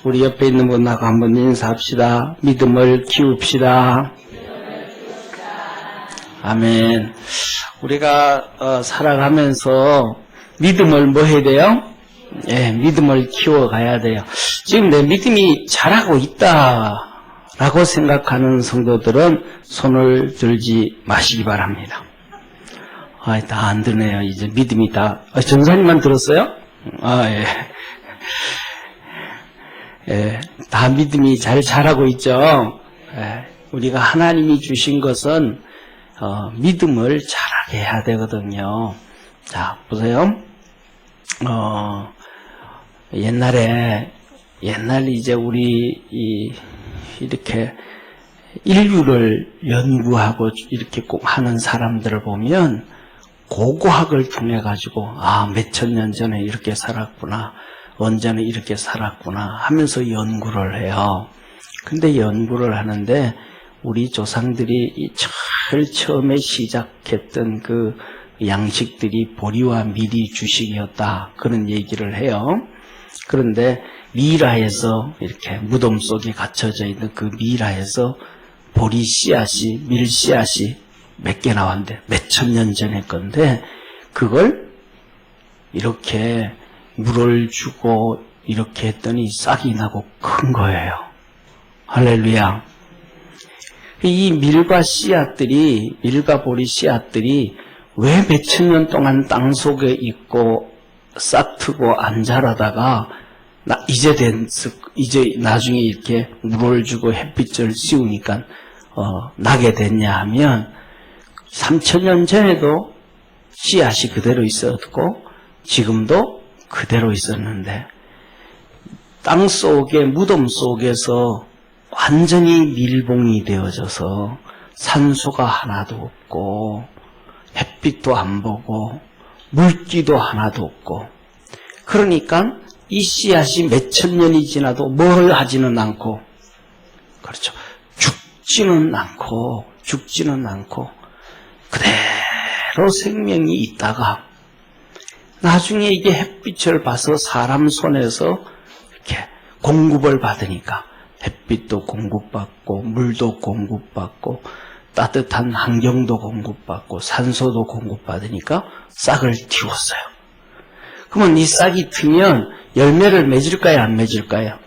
우리 옆에 있는 분하고 한번 인사합시다. 믿음을 키웁시다. 아멘. 우리가 살아가면서 믿음을 뭐 해야 돼요? 예, 믿음을 키워가야 돼요. 지금 내 믿음이 자라고 있다라고 생각하는 성도들은 손을 들지 마시기 바랍니다. 다 안 드네요. 이제 믿음이 다. 전사님만 들었어요? 예. 예, 다 믿음이 잘 자라고 있죠. 예, 우리가 하나님이 주신 것은 믿음을 자라게 해야 되거든요. 자, 보세요. 옛날에 이제 우리 이렇게 인류를 연구하고 이렇게 꼭 하는 사람들을 보면 고고학을 통해 가지고 몇천 년 전에 이렇게 살았구나, 언제는 이렇게 살았구나 하면서 연구를 해요. 근데 연구를 하는데 우리 조상들이 제일 처음에 시작했던 그 양식들이 보리와 밀이 주식이었다, 그런 얘기를 해요. 그런데 미라에서 이렇게 무덤 속에 갇혀져 있는 그 미라에서 보리 씨앗이, 밀 씨앗이 몇 개 나왔는데 몇천 년 전의 건데 그걸 이렇게 물을 주고 이렇게 했더니 싹이 나고 큰 거예요. 할렐루야. 이 밀과 씨앗들이, 밀과 보리 씨앗들이 왜 몇천 년 동안 땅 속에 있고 싹 트고 안 자라다가 이제 나중에 이렇게 물을 주고 햇빛을 씌우니까 나게 됐냐 하면 3,000년 전에도 씨앗이 그대로 있었고 지금도 그대로 있었는데 땅 속에, 무덤 속에서 완전히 밀봉이 되어져서 산소가 하나도 없고 햇빛도 안 보고 물기도 하나도 없고, 그러니까 이 씨앗이 몇천 년이 지나도 뭘 하지는 않고, 그렇죠, 죽지는 않고 그대로 생명이 있다가 나중에 이게 햇빛을 봐서 사람 손에서 이렇게 공급을 받으니까 햇빛도 공급받고 물도 공급받고 따뜻한 환경도 공급받고 산소도 공급받으니까 싹을 틔웠어요. 그러면 이 싹이 트면 열매를 맺을까요, 안 맺을까요?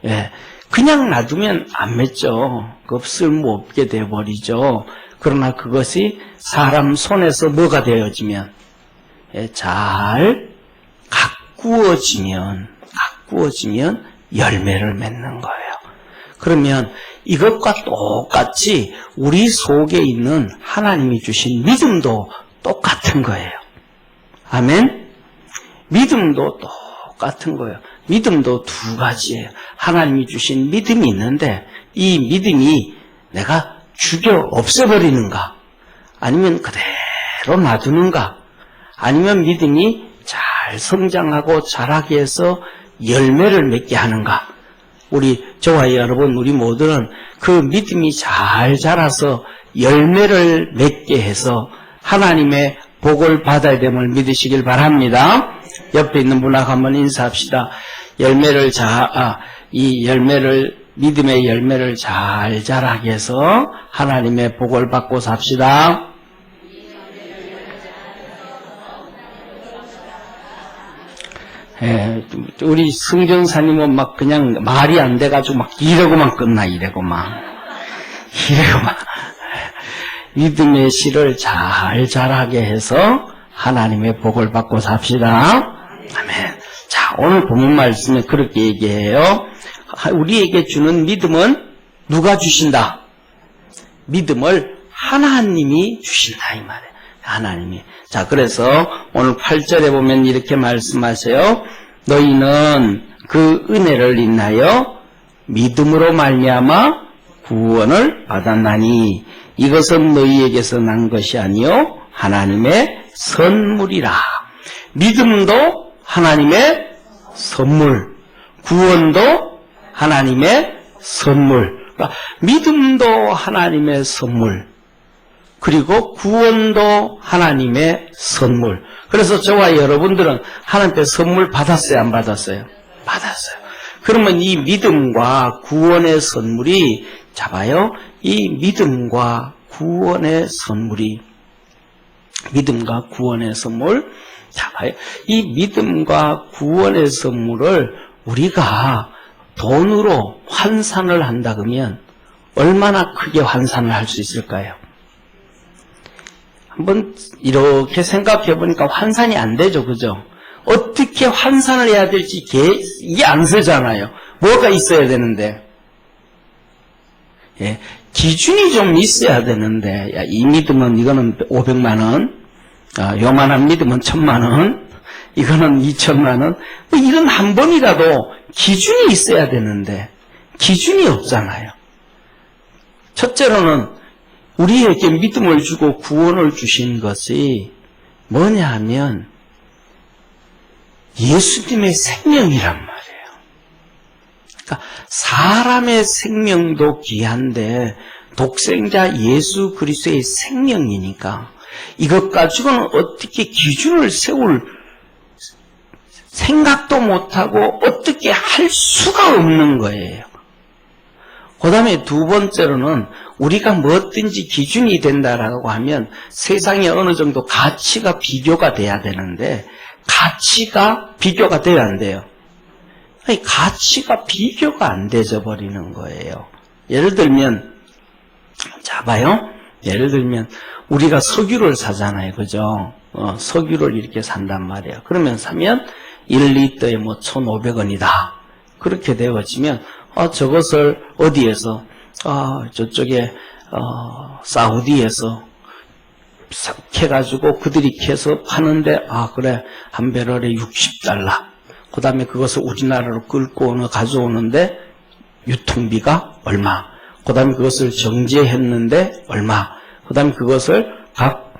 예, 그냥 놔두면 안 맺죠. 그 쓸모없게 되어버리죠. 그러나 그것이 사람 손에서 뭐가 되어지면, 잘 가꾸어지면 열매를 맺는 거예요. 그러면 이것과 똑같이 우리 속에 있는 하나님이 주신 믿음도 똑같은 거예요. 아멘? 믿음도 똑같은 거예요. 믿음도 두 가지예요. 하나님이 주신 믿음이 있는데 이 믿음이 내가 죽여 없애버리는가, 아니면 그대로 놔두는가, 아니면 믿음이 잘 성장하고 자라게 해서 열매를 맺게 하는가. 저와 여러분, 우리 모두는 그 믿음이 잘 자라서 열매를 맺게 해서 하나님의 복을 받아야 됨을 믿으시길 바랍니다. 옆에 있는 분하고 한번 인사합시다. 믿음의 열매를 잘 자라게 해서 하나님의 복을 받고 삽시다. 예, 우리 승전사님은 막 그냥 말이 안 돼가지고 막 이러고만 끝나, 이러고만. 믿음의 씨를 잘 자라게 해서 하나님의 복을 받고 삽시다. 아멘. 자, 오늘 본문 말씀에 그렇게 얘기해요. 우리에게 주는 믿음은 누가 주신다? 믿음을 하나님이 주신다, 이 말이에요. 하나님이. 자, 그래서 오늘 8절에 보면 이렇게 말씀하세요. 너희는 그 은혜를 인하여 믿음으로 말미암아 구원을 받았나니 이것은 너희에게서 난 것이 아니요 하나님의 선물이라. 믿음도 하나님의 선물, 구원도 하나님의 선물. 그러니까 믿음도 하나님의 선물, 그리고 구원도 하나님의 선물. 그래서 저와 여러분들은 하나님께 선물 받았어요, 안 받았어요? 받았어요. 그러면 이 믿음과 구원의 선물이, 잡아요. 이 믿음과 구원의 선물이, 믿음과 구원의 선물, 잡아요. 이 믿음과 구원의 선물을 우리가 돈으로 환산을 한다 그러면 얼마나 크게 환산을 할 수 있을까요? 한번 이렇게 생각해 보니까 환산이 안 되죠, 그죠? 어떻게 환산을 해야 될지 이게 안 서잖아요. 뭐가 있어야 되는데, 예, 기준이 좀 있어야 되는데, 야, 이 믿음은 이거는 500만 원, 요만한 믿음은 1000만 원, 이거는 2000만 원, 뭐 이런 한 번이라도 기준이 있어야 되는데 기준이 없잖아요. 첫째로는 우리에게 믿음을 주고 구원을 주신 것이 뭐냐 하면 예수님의 생명이란 말이에요. 그러니까 사람의 생명도 귀한데 독생자 예수 그리스도의 생명이니까 이것 가지고는 어떻게 기준을 세울 생각도 못하고 어떻게 할 수가 없는 거예요. 그 다음에 두 번째로는 우리가 뭐든지 기준이 된다라고 하면 세상에 어느 정도 가치가 비교가 돼야 되는데 가치가 비교가 돼야 안 돼요. 아니, 가치가 비교가 안 되져 버리는 거예요. 예를 들면, 자 봐요. 예를 들면 우리가 석유를 사잖아요, 그죠? 석유를 이렇게 산단 말이에요. 그러면 사면 1리터에 뭐 1,500원이다. 그렇게 되어지면 저것을 어디에서 저쪽에 사우디에서 캐가지고 그들이 캐서 파는데 그래 한 배럴에 60달러. 그 다음에 그것을 우리나라로 끌고 가져오는데 유통비가 얼마. 그 다음에 그것을 정제했는데 얼마. 그 다음에 그것을 각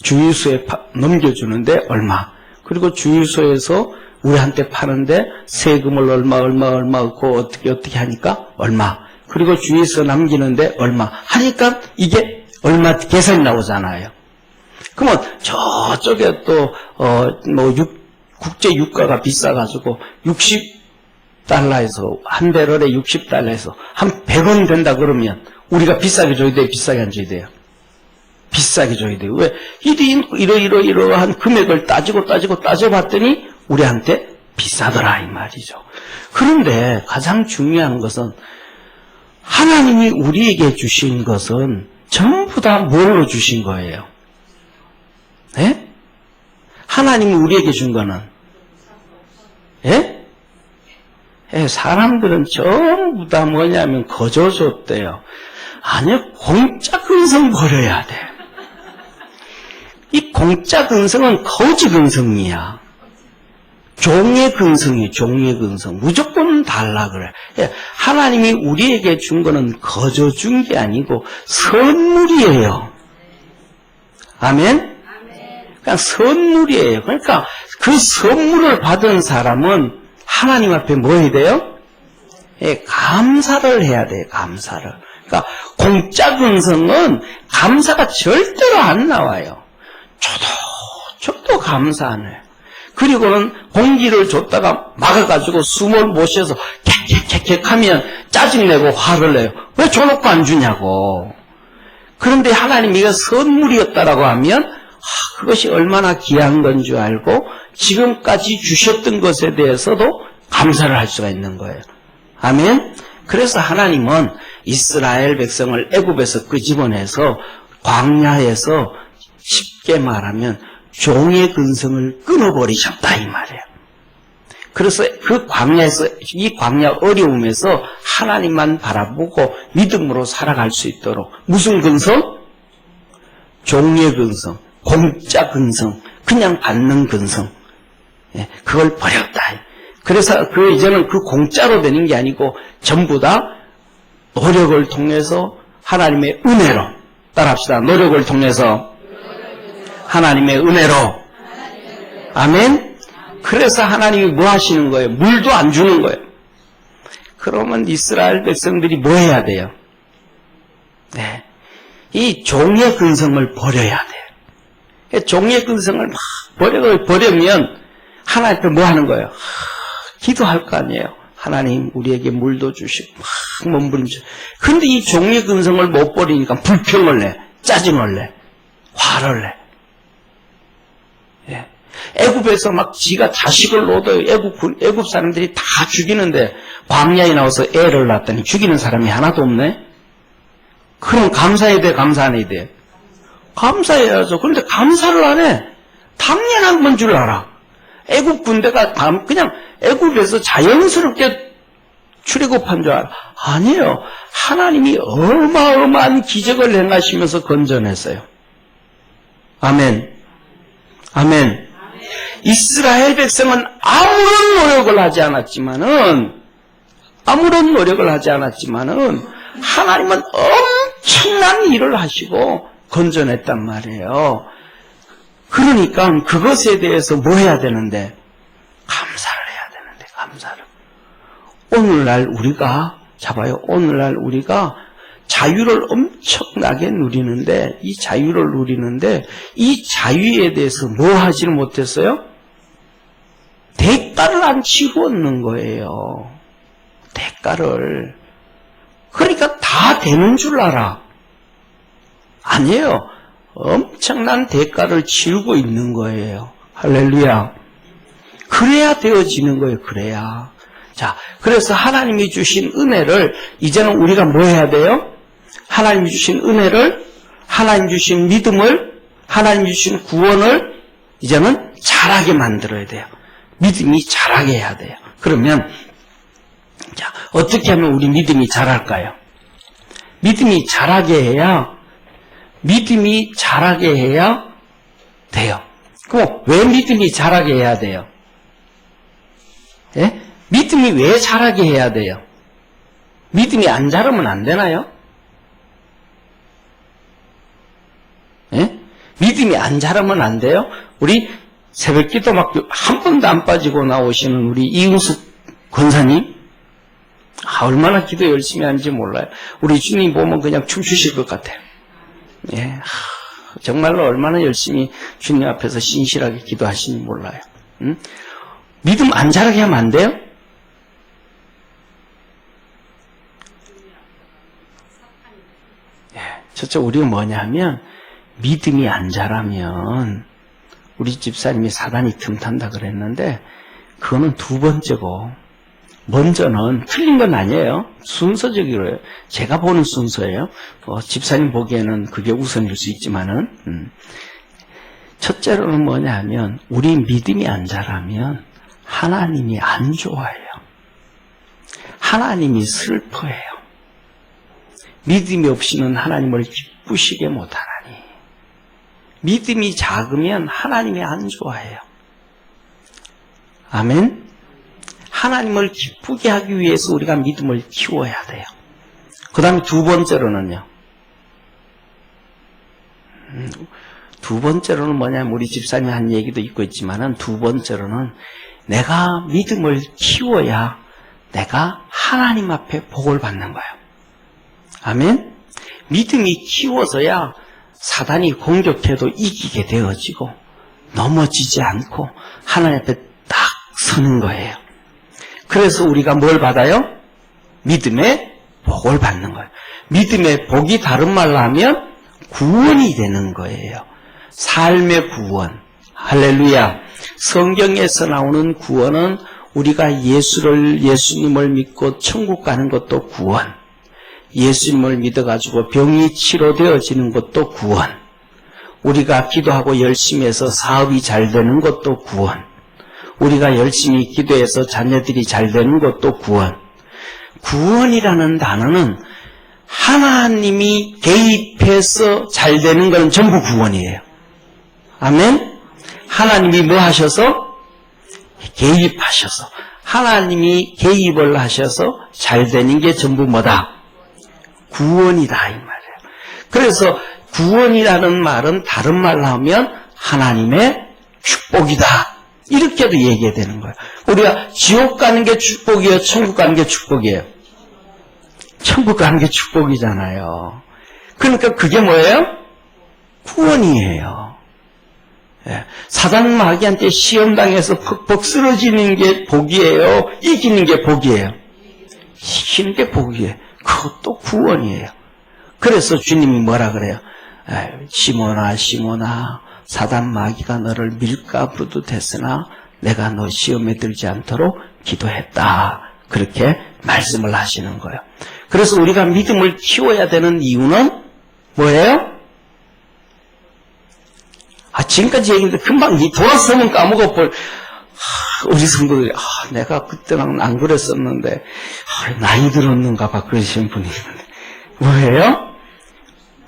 주유소에 넘겨주는데 얼마. 그리고 주유소에서 우리한테 파는데 세금을 얼마 그거 어떻게 하니까 얼마. 그리고 주유소 남기는데 얼마 하니까 이게 얼마 계산이 나오잖아요. 그러면 저쪽에 또 국제 유가가 비싸가지고 60달러에서 한 배럴에 60달러에서 한 100원 된다 그러면 우리가 비싸게 줘야 돼요, 비싸게 안 줘야 돼요? 비싸게 줘야 돼요. 왜? 이러한 금액을 따져봤더니 우리한테 비싸더라 이 말이죠. 그런데 가장 중요한 것은 하나님이 우리에게 주신 것은 전부 다 뭘로 주신 거예요? 예? 하나님이 우리에게 준 거는 예? 예, 사람들은 전부 다 뭐냐면 거저 줬대요. 아니요, 공짜 근성 버려야 돼. 이 공짜 근성은 거지 근성이야. 종의 근성이에요. 종의 근성. 무조건 달라 그래. 하나님이 우리에게 준 거는 거저 준 게 아니고 선물이에요. 아멘? 그냥 선물이에요. 그러니까 그 선물을 받은 사람은 하나님 앞에 뭐 해야 돼요? 감사를 해야 돼요. 감사를. 그러니까 공짜 근성은 감사가 절대로 안 나와요. 저도 감사 안 해요. 그리고는 공기를 줬다가 막아가지고 숨을 못 쉬어서 캬캬캬캬 하면 짜증내고 화를 내요. 왜 줘놓고 안 주냐고. 그런데 하나님이 이거 선물이었다라고 하면 그것이 얼마나 귀한 건 줄 알고 지금까지 주셨던 것에 대해서도 감사를 할 수가 있는 거예요. 아멘? 그래서 하나님은 이스라엘 백성을 애굽에서 끄집어내서 광야에서 쉽게 말하면 종의 근성을 끊어버리셨다 이 말이에요. 그래서 그 광야에서, 이 광야 어려움에서 하나님만 바라보고 믿음으로 살아갈 수 있도록 무슨 근성? 종의 근성, 공짜 근성, 그냥 받는 근성, 그걸 버렸다. 그래서 이제는 그 공짜로 되는 게 아니고 전부 다 노력을 통해서 하나님의 은혜로, 따라합시다. 노력을 통해서 하나님의 은혜로. 아멘? 그래서 하나님이 뭐 하시는 거예요? 물도 안 주는 거예요. 그러면 이스라엘 백성들이 뭐 해야 돼요? 네. 이 종의 근성을 버려야 돼요. 종의 근성을 막 버리면 하나님 앞에 뭐 하는 거예요? 기도할 거 아니에요. 하나님 우리에게 물도 주시고 막 몸부림쳐. 근데 이 종의 근성을 못 버리니까 불평을 내, 짜증을 내, 화를 내. 예. 애굽에서 막 지가 자식을 얻어요. 애굽 사람들이 다 죽이는데 광야에 나와서 애를 낳았더니 죽이는 사람이 하나도 없네. 그럼 감사해야 돼, 감사 안 해야 돼? 감사해야죠. 그런데 감사를 안 해. 당연한 건 줄 알아. 애굽 군대가 그냥 애굽에서 자연스럽게 출애굽한 줄 알아. 아니에요. 하나님이 어마어마한 기적을 행하시면서 건져냈어요. 아멘. 아멘. 이스라엘 백성은 아무런 노력을 하지 않았지만은 하나님은 엄청난 일을 하시고 건져냈단 말이에요. 그러니까 그것에 대해서 뭐 해야 되는데? 감사를 해야 되는데, 감사를. 오늘날 우리가 자유를 엄청나게 누리는데, 이 자유를 누리는데, 이 자유에 대해서 뭐 하지를 못했어요? 대가를 안 치고 얻는 거예요. 대가를. 그러니까 다 되는 줄 알아. 아니에요. 엄청난 대가를 치르고 있는 거예요. 할렐루야. 그래야 되어지는 거예요. 그래야. 자, 그래서 하나님이 주신 은혜를 이제는 우리가 뭐 해야 돼요? 하나님이 주신 은혜를, 하나님 주신 믿음을, 하나님 주신 구원을 이제는 자라게 만들어야 돼요. 믿음이 자라게 해야 돼요. 그러면 자, 어떻게 하면 우리 믿음이 자랄까요? 믿음이 자라게 해야 돼요. 그럼 왜 믿음이 자라게 해야 돼요? 예? 믿음이 왜 자라게 해야 돼요? 믿음이 안 자라면 안 되나요? 예? 믿음이 안 자라면 안 돼요? 우리 새벽기도 막 한 번도 안 빠지고 나오시는 우리 이응숙 권사님, 얼마나 기도 열심히 하는지 몰라요. 우리 주님 보면 그냥 춤추실 것 같아요. 예, 정말로 얼마나 열심히 주님 앞에서 신실하게 기도하시는지 몰라요. 믿음 안 자라게 하면 안 돼요? 예, 저쪽 우리가 뭐냐 하면 믿음이 안 자라면 우리 집사님이 사단이 틈탄다 그랬는데 그거는 두 번째고 먼저는 틀린 건 아니에요. 순서적으로 제가 보는 순서예요. 집사님 보기에는 그게 우선일 수 있지만은 첫째로는 뭐냐 하면 우리 믿음이 안 자라면 하나님이 안 좋아해요. 하나님이 슬퍼해요. 믿음이 없이는 하나님을 기쁘시게 못하나니. 믿음이 작으면 하나님이 안 좋아해요. 아멘? 하나님을 기쁘게 하기 위해서 우리가 믿음을 키워야 돼요. 그 다음에 두 번째로는요. 두 번째로는 뭐냐면 우리 집사님이 한 얘기도 있고 있지만은 두 번째로는 내가 믿음을 키워야 내가 하나님 앞에 복을 받는 거예요. 아멘? 믿음이 키워져야 사단이 공격해도 이기게 되어지고 넘어지지 않고 하나님 앞에 딱 서는 거예요. 그래서 우리가 뭘 받아요? 믿음의 복을 받는 거예요. 믿음의 복이 다른 말로 하면 구원이 되는 거예요. 삶의 구원. 할렐루야. 성경에서 나오는 구원은 우리가 예수님을 믿고 천국 가는 것도 구원. 예수님을 믿어가지고 병이 치료되어지는 것도 구원. 우리가 기도하고 열심히 해서 사업이 잘 되는 것도 구원. 우리가 열심히 기도해서 자녀들이 잘 되는 것도 구원. 구원이라는 단어는 하나님이 개입해서 잘 되는 건 전부 구원이에요. 아멘? 하나님이 뭐 하셔서? 개입하셔서. 하나님이 개입을 하셔서 잘 되는 게 전부 뭐다? 구원이다 이 말이에요. 그래서 구원이라는 말은 다른 말로 하면 하나님의 축복이다. 이렇게도 얘기해야 되는 거예요. 우리가 지옥 가는 게 축복이에요? 천국 가는 게 축복이에요? 천국 가는 게 축복이잖아요. 그러니까 그게 뭐예요? 구원이에요. 사단 마귀한테 시험당해서 퍽퍽 쓰러지는 게 복이에요? 이기는 게 복이에요? 이기는 게 복이에요. 그것도 구원이에요. 그래서 주님이 뭐라 그래요? 시몬아 시몬아 사단 마귀가 너를 밀가 부르듯했으나 내가 너 시험에 들지 않도록 기도했다. 그렇게 말씀을 하시는 거예요. 그래서 우리가 믿음을 키워야 되는 이유는 뭐예요? 지금까지 얘기했는데 금방 돌아서면 까먹어볼. 우리 성도들이 내가 그때는 안 그랬었는데 나이 들었는가 봐 그러시는 분이 있는데 뭐예요?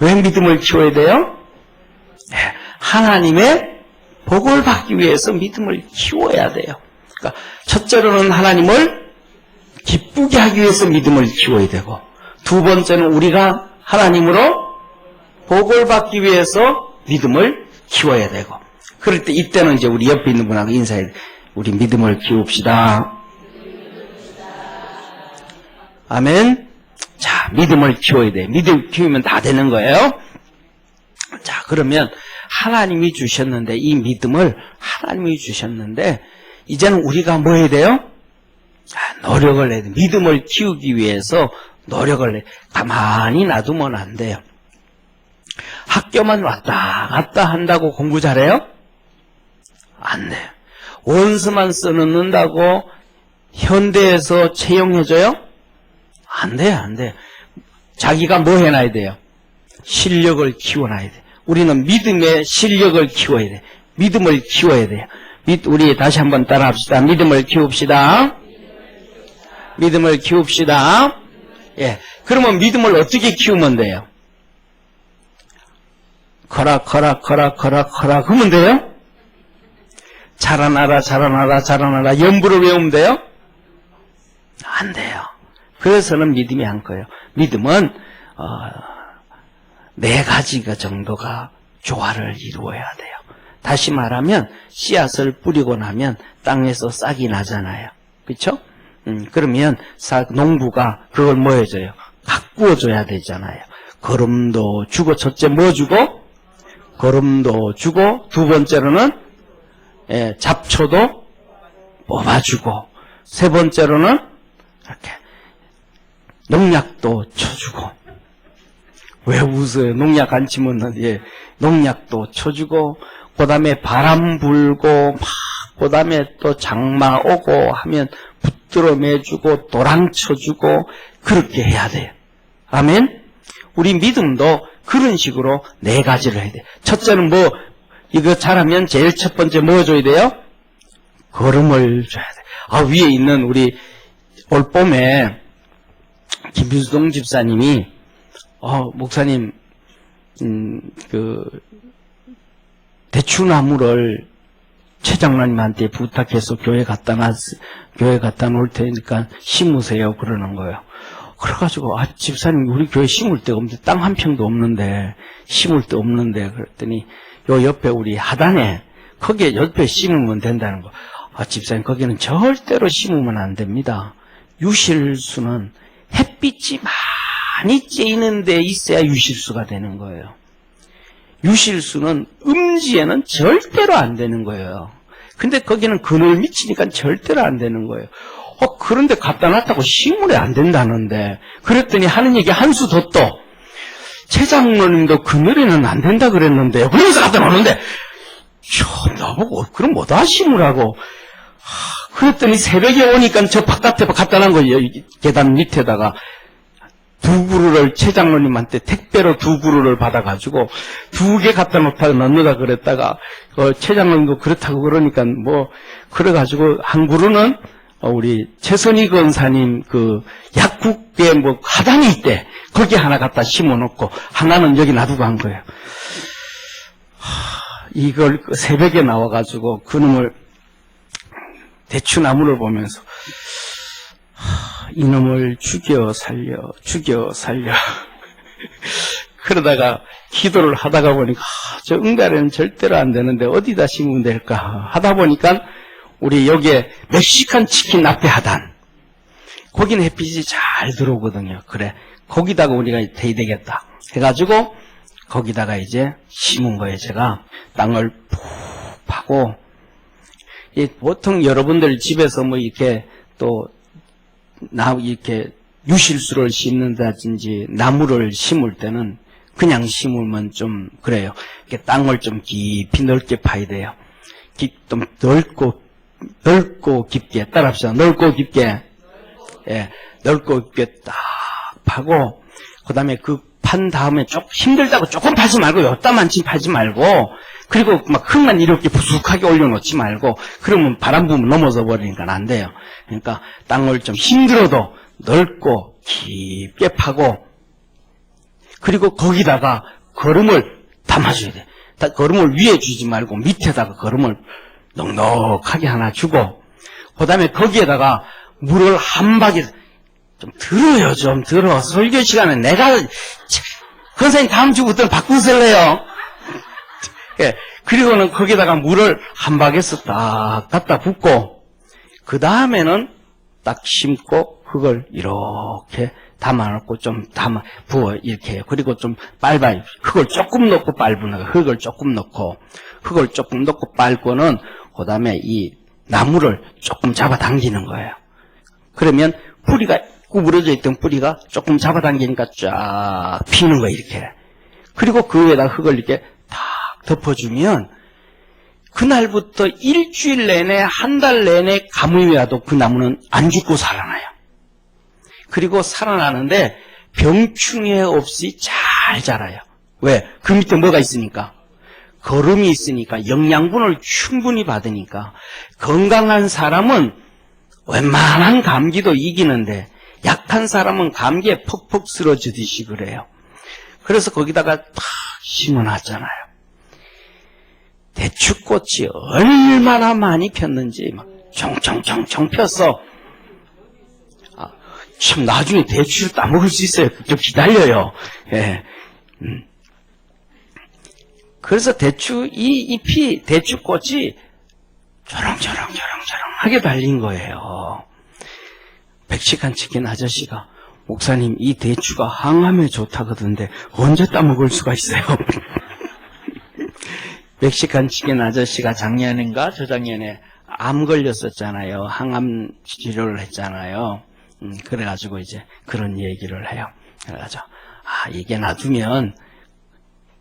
왜 믿음을 키워야 돼요? 하나님의 복을 받기 위해서 믿음을 키워야 돼요. 그러니까 첫째로는 하나님을 기쁘게 하기 위해서 믿음을 키워야 되고, 두 번째는 우리가 하나님으로 복을 받기 위해서 믿음을 키워야 되고, 그럴 때 이때는 이제 우리 옆에 있는 분하고 인사해. 우리 믿음을 키웁시다. 아멘. 자, 믿음을 키워야 돼. 믿음 키우면 다 되는 거예요. 자, 그러면 하나님이 주셨는데, 이 믿음을 하나님이 주셨는데, 이제는 우리가 뭐 해야 돼요? 노력을 해야 돼. 믿음을 키우기 위해서 노력을 해. 가만히 놔두면 안 돼요. 학교만 왔다 갔다 한다고 공부 잘해요? 안 돼요. 원서만 써놓는다고 현대에서 채용해줘요? 안 돼요, 안 돼요. 자기가 뭐 해놔야 돼요? 실력을 키워놔야 돼요. 우리는 믿음의 실력을 키워야 돼요. 믿음을 키워야 돼요. 우리 다시 한번 따라 합시다. 믿음을 키웁시다. 믿음을 키웁시다. 예. 그러면 믿음을 어떻게 키우면 돼요? 커라 하면 돼요? 자라나라 연부를 외우면 돼요? 안 돼요. 그래서는 믿음이 안 커요. 믿음은 4가지 정도가 조화를 이루어야 돼요. 다시 말하면 씨앗을 뿌리고 나면 땅에서 싹이 나잖아요. 그렇죠? 그러면 농부가 그걸 뭐 해줘요? 가꾸어 줘야 되잖아요. 거름도 주고, 첫째 뭐 주고? 거름도 주고, 두 번째로는 잡초도 뽑아주고, 세 번째로는 이렇게 농약도 쳐주고. 왜 웃어요? 농약 안 치면 농약도 쳐주고, 그 다음에 바람 불고 그 다음에 또 장마 오고 하면 붙들어 매주고 도랑 쳐주고 그렇게 해야 돼요. 아멘. 우리 믿음도 그런 식으로 4가지를 해야 돼요. 첫째는 이거 잘하면 제일 첫 번째 뭐 줘야 돼요? 걸음을 줘야 돼요. 위에 있는 우리 올봄에 김유수동 집사님이 목사님 대추나무를 최장로님한테 부탁해서 교회 갖다 놓을 테니까 심으세요 그러는 거예요. 그래가지고 집사님 우리 교회 심을 데가 없는데 땅 한 평도 없는데 심을 데 없는데 그랬더니 요 옆에 우리 하단에 거기에 옆에 심으면 된다는 거. 집사님 거기는 절대로 심으면 안 됩니다. 유실수는 햇빛이 많이 쬐이는 데 있어야 유실수가 되는 거예요. 유실수는 음지에는 절대로 안 되는 거예요. 근데 거기는 그늘 미치니까 절대로 안 되는 거예요. 그런데 갖다 놨다고 식물에 안 된다는데. 그랬더니 하는 얘기 한 수 더 또. 최 장로님도 그늘에는 안 된다 그랬는데. 그래서 갖다 놓는데. 나보고 그럼 뭐다 심으라고. 그랬더니 새벽에 오니까 저 바깥에 갖다 놓은 거예요. 계단 밑에다가. 2그루를 최 장로님한테 택배로 2그루를 받아가지고 2개 갖다 넣는다 그랬다가 최 장로님도 그렇다고 그러니까 그래가지고 한 그루는 우리 최선희 권사님 약국에 하단이 있대. 거기 하나 갖다 심어놓고 하나는 여기 놔두고 한 거예요. 이걸 새벽에 나와가지고 그놈을 대추나무를 보면서 이놈을 죽여 살려 그러다가 기도를 하다가 보니까 저 응가리는 절대로 안 되는데 어디다 심으면 될까 하다 보니까 우리 여기에 멕시칸 치킨 앞에 하단 거기는 햇빛이 잘 들어오거든요. 그래 거기다가 우리가 대야 되겠다 해가지고 거기다가 이제 심은 거예요. 제가 땅을 푹 하고, 보통 여러분들 집에서 뭐 이렇게 또, 이렇게 유실수를 심는다든지 나무를 심을 때는 그냥 심으면 좀 그래요. 이렇게 땅을 좀 깊이 넓게 파야 돼요. 좀 넓고 깊게, 따라합시다. 넓고 깊게. 예, 넓고 깊게 딱 파고, 그 다음에 판 다음에 좀 힘들다고 조금 파지 말고, 요따만치 파지 말고, 그리고 막 흙만 이렇게 부숙하게 올려놓지 말고, 그러면 바람 부면 넘어져 버리니까 안 돼요. 그러니까 땅을 좀 힘들어도 넓고 깊게 파고, 그리고 거기다가 거름을 담아줘야 돼. 거름을 위에 주지 말고 밑에다가 거름을 넉넉하게 하나 주고, 그 다음에 거기에다가 물을 한 바퀴 좀 들어요. 좀 들어. 설교 시간에 내가 권사님 다음 주부터는 바꾸실래요? 예. 그리고는 거기다가 물을 한 바퀴에서 딱 갖다 붓고, 그 다음에는 딱 심고 흙을 이렇게 담아놓고 좀 부어 이렇게 해요. 그리고 좀 밟아요. 흙을 조금 넣고 밟는 거예요. 흙을 조금 넣고 밟고는 그 다음에 이 나무를 조금 잡아당기는 거예요. 그러면 뿌리가 구부러져 있던 뿌리가 조금 잡아당기니까 쫙 피는 거예요. 이렇게. 그리고 그 위에다 흙을 이렇게 탁 덮어주면 그날부터 일주일 내내, 한 달 내내 가뭄이 와도 그 나무는 안 죽고 살아나요. 그리고 살아나는데 병충해 없이 잘 자라요. 왜? 그 밑에 뭐가 있으니까? 거름이 있으니까, 영양분을 충분히 받으니까. 건강한 사람은 웬만한 감기도 이기는데 약한 사람은 감기에 퍽퍽 쓰러지듯이 그래요. 그래서 거기다가 탁 심어놨잖아요. 대추꽃이 얼마나 많이 폈는지 막 총총총총 폈어. 참 나중에 대추를 따먹을 수 있어요. 좀 기다려요. 예. 그래서 대추꽃이 저렁저렁하게 달린 거예요. 멕시칸 치킨 아저씨가, 목사님 이 대추가 항암에 좋다거든데 언제 따먹을 수가 있어요? 멕시칸 치킨 아저씨가 작년인가 저작년에 암 걸렸었잖아요. 항암 치료를 했잖아요. 그래가지고 이제 그런 얘기를 해요. 그래가지고 이게 놔두면,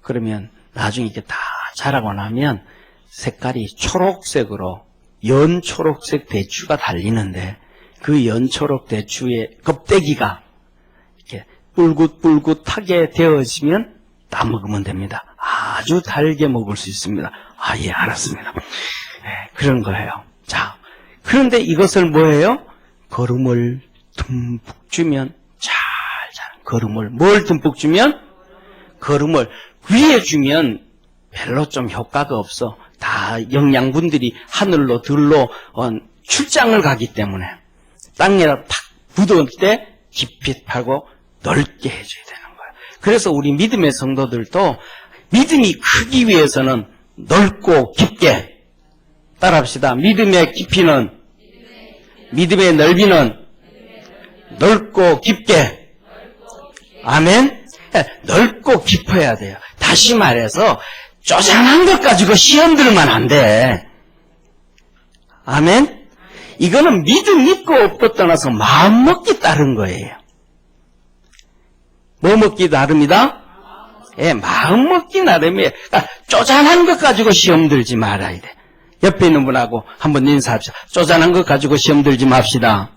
그러면 나중에 이게 다 자라고 나면 색깔이 초록색으로 연초록색 대추가 달리는데, 그 연초록 대추의 껍데기가 이렇게 뿔긋뿔긋하게 되어지면 따먹으면 됩니다. 아주 달게 먹을 수 있습니다. 예, 알았습니다. 네, 그런 거예요. 자, 그런데 이것을 뭐예요? 거름을 듬뿍 주면 잘 자라. 거름을 뭘 듬뿍 주면? 거름을 위에 주면 별로 좀 효과가 없어. 다 영양분들이 하늘로 들로 출장을 가기 때문에 땅에다 탁 묻을 때 깊이 파고 넓게 해줘야 되는 거예요. 그래서 우리 믿음의 성도들도 믿음이 크기 위해서는 넓고 깊게, 따라합시다. 믿음의 깊이는, 믿음의 넓이는 넓고 깊게. 아멘. 넓고 깊어야 돼요. 다시 말해서 쪼잔한 것 가지고 시험 들면 안 돼. 아멘. 이거는 믿음 있고 없고 떠나서 마음 먹기 따른 거예요. 뭐 먹기 나름이다? 예, 마음 먹기 나름이에요. 그러니까 쪼잔한 것 가지고 시험 들지 말아야 돼. 옆에 있는 분하고 한번 인사합시다. 쪼잔한 것 가지고 시험 들지 맙시다.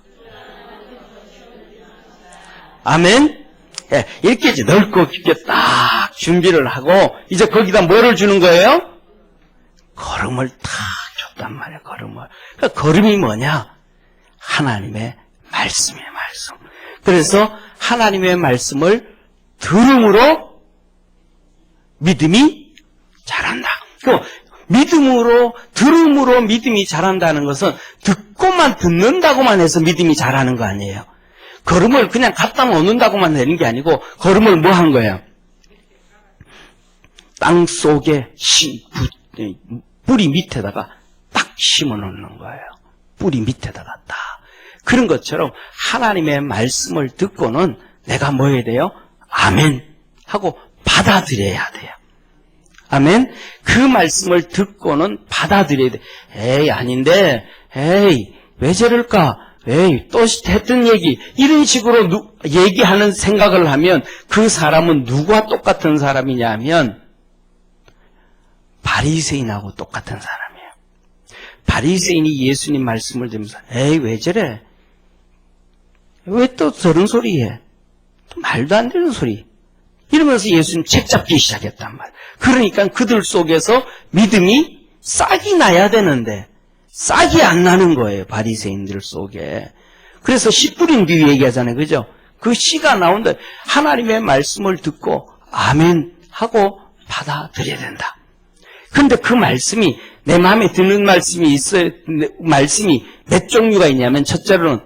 아멘. 예, 이렇게 이제 넓고 깊게 딱 준비를 하고 이제 거기다 뭐를 주는 거예요? 거름을 탁 줬단 말이에요. 거름을. 그러니까 거름이 뭐냐? 하나님의 말씀이에요. 말씀. 그래서 하나님의 말씀을 들음으로 믿음이 자란다. 그 믿음으로, 들음으로 믿음이 자란다는 것은 듣고만 듣는다고만 해서 믿음이 자라는 거 아니에요. 걸음을 그냥 갖다 놓는다고만 되는 게 아니고, 걸음을 뭐 한 거예요? 땅 속에 뿌리 밑에다가 딱 심어 놓는 거예요. 뿌리 밑에다가 딱. 그런 것처럼 하나님의 말씀을 듣고는 내가 뭐 해야 돼요? 아멘 하고 받아들여야 돼요. 아멘. 그 말씀을 듣고는 받아들여야 돼. 에이, 아닌데, 에이, 왜 저럴까? 에이, 또 했던 얘기. 이런 식으로 얘기하는 생각을 하면 그 사람은 누구와 똑같은 사람이냐 하면 바리새인하고 똑같은 사람이에요. 바리새인이 예수님 말씀을 들으면서 에이, 왜 저래? 왜 또 저런 소리 해? 또 말도 안 되는 소리. 이러면서 예수님 책 잡기 시작했단 말이에요. 그러니까 그들 속에서 믿음이 싹이 나야 되는데 싹이 안 나는 거예요. 바리새인들 속에. 그래서 씨 뿌린 뒤 얘기하잖아요. 그죠? 그 씨가 나온다. 하나님의 말씀을 듣고 아멘 하고 받아들여야 된다. 그런데 그 말씀이 내 마음에 드는 말씀이 있어요. 말씀이 몇 종류가 있냐면 첫째로는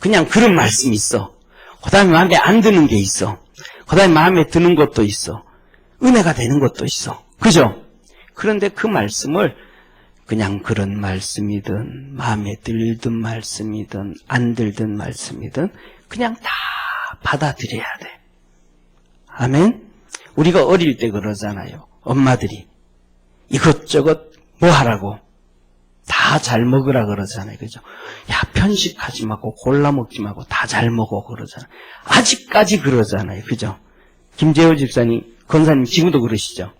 그냥 그런 말씀이 있어. 그 다음에 마음에 안 드는 게 있어. 그 다음에 마음에 드는 것도 있어. 은혜가 되는 것도 있어. 그죠? 그런데 그 말씀을 그냥 그런 말씀이든 마음에 들든 말씀이든 안 들든 말씀이든 그냥 다 받아들여야 돼. 아멘? 우리가 어릴 때 그러잖아요. 엄마들이 이것저것 뭐 하라고 다 잘 먹으라 그러잖아요. 그죠? 야, 편식하지 말고 골라 먹지 말고 다 잘 먹어 그러잖아요. 아직까지 그러잖아요. 그죠? 김재호 집사님, 권사님 지금도 그러시죠?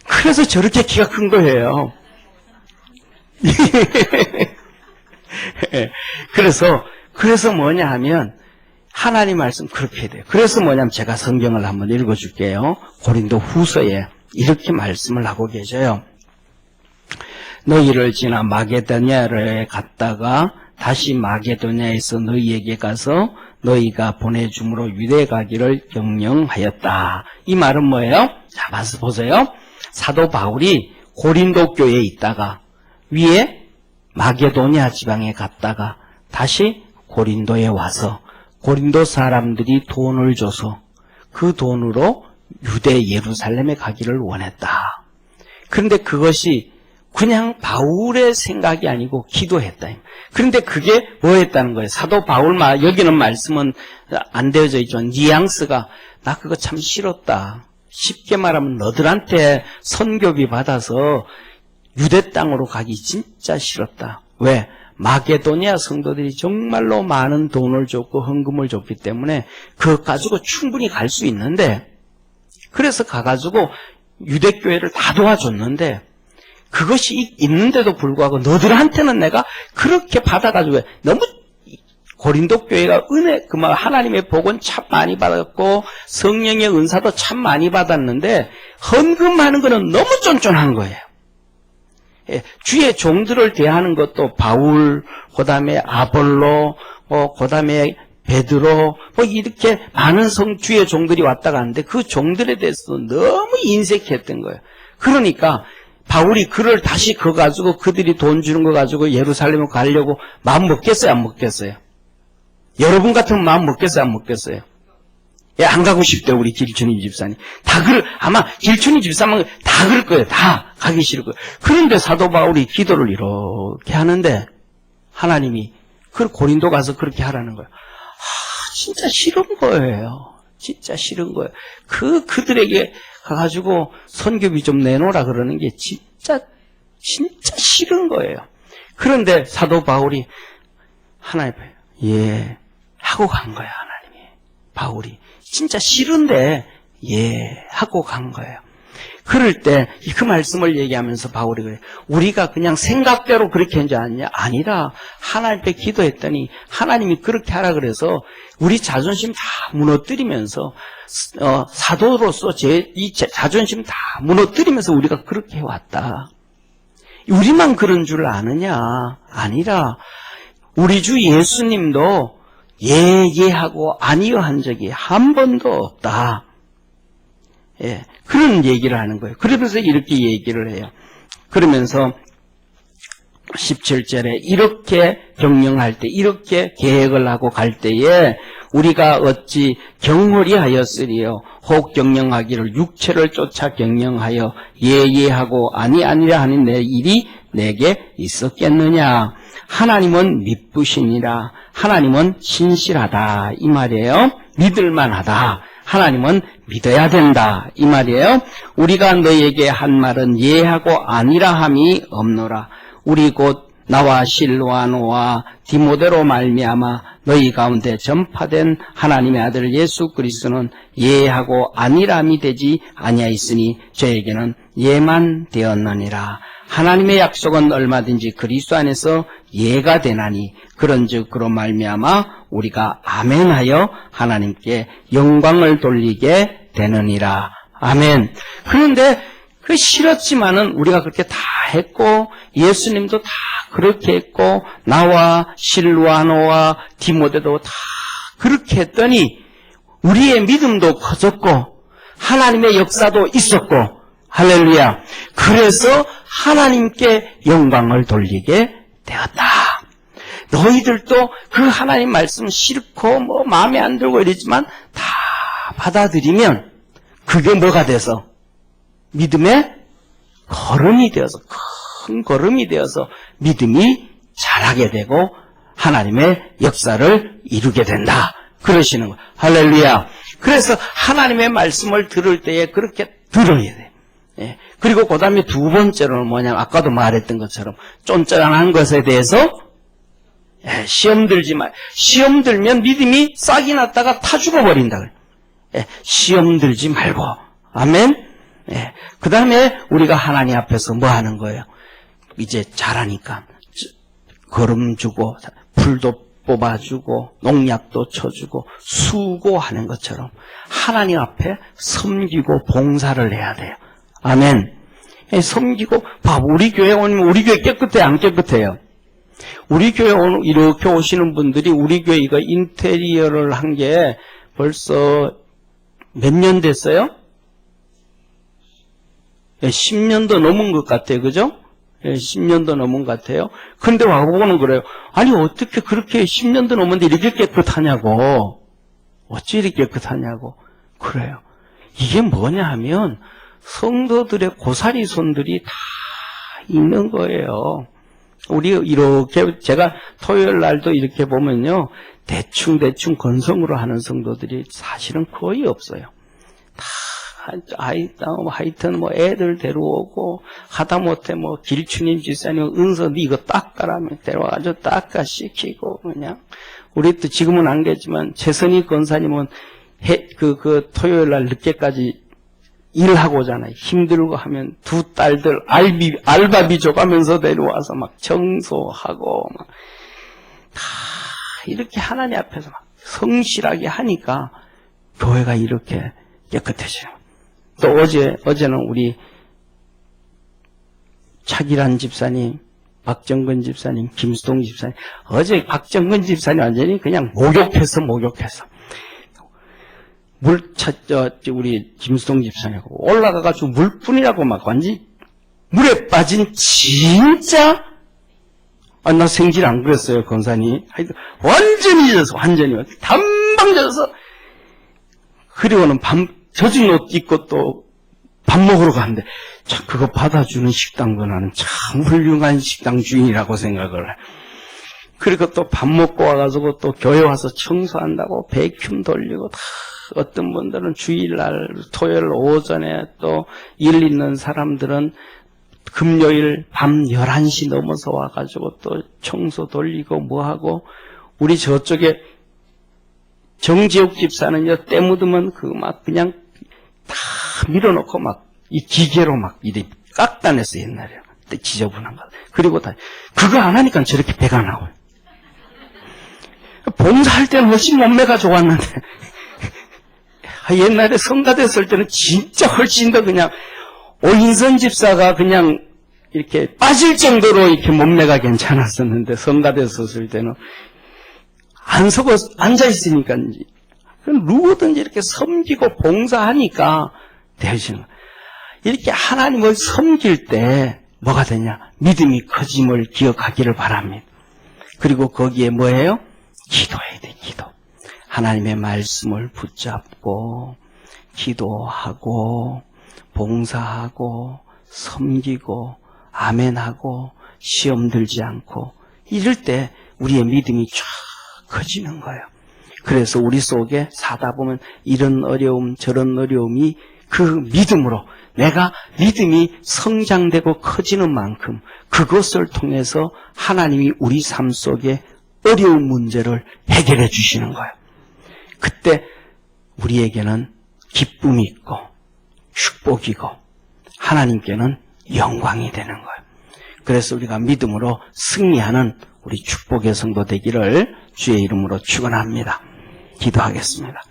그래서 저렇게 키가 큰 거예요. 그래서 뭐냐 하면 하나님 말씀 그렇게 돼요. 그래서 뭐냐면 제가 성경을 한번 읽어줄게요. 고린도 후서에 이렇게 말씀을 하고 계셔요. 너희를 지나 마게도냐를 갔다가 다시 마게도냐에서 너희에게 가서 너희가 보내줌으로 유대 가기를 경영하였다. 이 말은 뭐예요? 자, 봐서 보세요. 사도 바울이 고린도 교회에 있다가 위에 마게도냐 지방에 갔다가 다시 고린도에 와서 고린도 사람들이 돈을 줘서 그 돈으로 유대 예루살렘에 가기를 원했다. 그런데 그것이 그냥 바울의 생각이 아니고 기도했다. 그런데 그게 뭐였다는 거예요? 사도 바울 여기는 말씀은 안 되어져 있죠. 뉘앙스가 나 그거 참 싫었다. 쉽게 말하면 너들한테 선교비 받아서 유대 땅으로 가기 진짜 싫었다. 왜? 마게도니아 성도들이 정말로 많은 돈을 줬고 헌금을 줬기 때문에 그것 가지고 충분히 갈 수 있는데 그래서 가가지고 유대교회를 다 도와줬는데 그것이 있는데도 불구하고 너들한테는 내가 그렇게 받아가지고 너무 고린도 교회가 하나님의 복은 참 많이 받았고 성령의 은사도 참 많이 받았는데 헌금하는 거는 너무 쫀쫀한 거예요. 주의 종들을 대하는 것도 바울, 그 다음에 아볼로, 그 다음에 베드로, 이렇게 많은 주의 종들이 왔다 갔는데 그 종들에 대해서도 너무 인색했던 거예요. 그러니까 바울이 그를 다시 그거 가지고 그들이 돈 주는 거 가지고 예루살렘에 가려고 마음 먹겠어요? 안 먹겠어요? 여러분 같으면 마음 먹겠어요? 안 먹겠어요? 예, 안 가고 싶대요, 우리 길춘희 집사님. 아마 길춘희 집사만 다 그럴 거예요. 다 가기 싫을 거예요. 그런데 사도 바울이 기도를 이렇게 하는데 하나님이 그 고린도 가서 그렇게 하라는 거예요. 진짜 싫은 거예요. 진짜 싫은 거예요. 그들에게 가가지고 선교비 좀 내놓으라 그러는 게 진짜 싫은 거예요. 그런데 사도 바울이 하나님, 예, 하고 간 거예요, 하나님이. 바울이. 진짜 싫은데, 예, 하고 간 거예요. 그럴 때, 그 말씀을 얘기하면서 바울이 그래. 우리가 그냥 생각대로 그렇게 한 줄 아니냐? 아니라, 하나님께 기도했더니, 하나님이 그렇게 하라 그래서, 우리 자존심 다 무너뜨리면서, 사도로서 이 자존심 다 무너뜨리면서 우리가 그렇게 해왔다. 우리만 그런 줄 아느냐? 아니라, 우리 주 예수님도 예 하고 아니요 한 적이 한 번도 없다. 예, 그런 얘기를 하는 거예요. 그러면서 이렇게 얘기를 해요. 그러면서 17절에 이렇게 경영할 때, 이렇게 계획을 하고 갈 때에 우리가 어찌 경홀히 하였으리요. 혹 경영하기를 육체를 쫓아 경영하여 예하고 아니라 하는 내 일이 내게 있었겠느냐. 하나님은 미쁘시니라. 하나님은 신실하다 이 말이에요. 믿을만하다. 하나님은 믿어야 된다 이 말이에요. 우리가 너에게 한 말은 예하고 아니라 함이 없노라. 우리 곧 나와 실로아노와 디모데로 말미암아 너희 가운데 전파된 하나님의 아들 예수 그리스도는 예하고 아니람이 되지 아니하였으니 저에게는 예만 되었느니라. 하나님의 약속은 얼마든지 그리스도 안에서 예가 되나니 그런즉 그로 말미암아 우리가 아멘하여 하나님께 영광을 돌리게 되느니라. 아멘. 그런데 그 싫었지만은 우리가 그렇게 다 했고 예수님도 다 그렇게 했고 나와 실루아노와 디모데도 다 그렇게 했더니 우리의 믿음도 커졌고 하나님의 역사도 있었고 할렐루야. 그래서 하나님께 영광을 돌리게 되었다. 너희들도 그 하나님 말씀 싫고 뭐 마음에 안 들고 이러지만 다 받아들이면 그게 뭐가 돼서 믿음의 걸음이 되어서 큰 걸음이 되어서 믿음이 자라게 되고 하나님의 역사를 이루게 된다. 그러시는 거예요. 할렐루야. 그래서 하나님의 말씀을 들을 때에 그렇게 들어야 돼. 예. 그리고 그 다음에 두 번째로는 뭐냐면 아까도 말했던 것처럼 쫀쫀한 것에 대해서 시험 들지 마. 시험 들면 믿음이 싹이 났다가 타 죽어버린다. 시험 들지 말고. 아멘. 그 다음에 우리가 하나님 앞에서 뭐 하는 거예요? 이제 잘하니까 거름 주고 불도 뽑아주고 농약도 쳐주고 수고하는 것처럼 하나님 앞에 섬기고 봉사를 해야 돼요. 아멘. 섬기고 봐. 우리 교회 오면 우리 교회 깨끗해 안 깨끗해요? 우리 교회 이렇게 오시는 분들이 우리 교회 이거 인테리어를 한 게 벌써 몇 년 됐어요? 10년도 넘은 것 같아요. 그죠? 10년도 넘은 것 같아요. 근데 와보고는 그래요. 아니 어떻게 그렇게 10년도 넘었는데 이렇게 깨끗하냐고. 어찌 이렇게 깨끗하냐고. 그래요. 이게 뭐냐 하면 성도들의 고사리 손들이 다 있는 거예요. 우리 이렇게 제가 토요일 날도 이렇게 보면요. 대충 건성으로 하는 성도들이 사실은 거의 없어요. 하여튼 뭐 애들 데려오고 하다못해 뭐 길추님 집사님 은서 니 이거 닦아라면 데려와가지고 닦아시키고 그냥 우리 또 지금은 안 계지만 최선희 권사님은 그 토요일 날 늦게까지 일하고 오잖아요. 힘들고 하면 두 딸들 알바비 줘가면서 데려와서 막 청소하고 막 다 이렇게 하나님 앞에서 막 성실하게 하니까 교회가 이렇게 깨끗해져요. 또 어제는 우리 차기란 집사님, 박정근 집사님, 김수동 집사님, 어제 박정근 집사님 완전히 그냥 목욕해서. 우리 김수동 집사님 올라가가지고 물뿐이라고 막 완전히 물에 빠진 진짜, 나 생질 안 그랬어요, 권사님. 완전히 젖어서, 단방 젖어서, 그리고는 젖은 옷 입고 또 밥 먹으러 가는데, 참, 그거 받아주는 식당도 나는 참 훌륭한 식당 주인이라고 생각을 해. 그리고 또 밥 먹고 와가지고 또 교회 와서 청소한다고 베큐um 돌리고 다, 어떤 분들은 주일날, 토요일 오전에 또 일 있는 사람들은 금요일 밤 11시 넘어서 와가지고 또 청소 돌리고 뭐하고, 우리 저쪽에 정지욱 집사는요, 때 묻으면 그냥 다 밀어놓고 이 기계로 이래 깎아냈어, 옛날에. 그때 지저분한 거. 그리고 그거 안 하니까 저렇게 배가 나와요. 봉사할 때는 훨씬 몸매가 좋았는데, 옛날에 성가 됐을 때는 진짜 훨씬 더 그냥, 오인선 집사가 그냥 이렇게 빠질 정도로 이렇게 몸매가 괜찮았었는데, 성가 됐었을 때는, 안 서고 앉아있으니까, 누구든지 이렇게 섬기고 봉사하니까 되시는 거예요. 이렇게 하나님을 섬길 때 뭐가 되냐? 믿음이 커짐을 기억하기를 바랍니다. 그리고 거기에 뭐예요? 기도해야 돼, 기도. 하나님의 말씀을 붙잡고, 기도하고, 봉사하고, 섬기고, 아멘하고, 시험 들지 않고, 이럴 때 우리의 믿음이 쫙 커지는 거예요. 그래서 우리 속에 사다 보면 이런 어려움 저런 어려움이 그 믿음으로 내가 믿음이 성장되고 커지는 만큼 그것을 통해서 하나님이 우리 삶 속에 어려운 문제를 해결해 주시는 거예요. 그때 우리에게는 기쁨이 있고 축복이고 하나님께는 영광이 되는 거예요. 그래서 우리가 믿음으로 승리하는 우리 축복의 성도 되기를 주의 이름으로 축원합니다. 기도하겠습니다.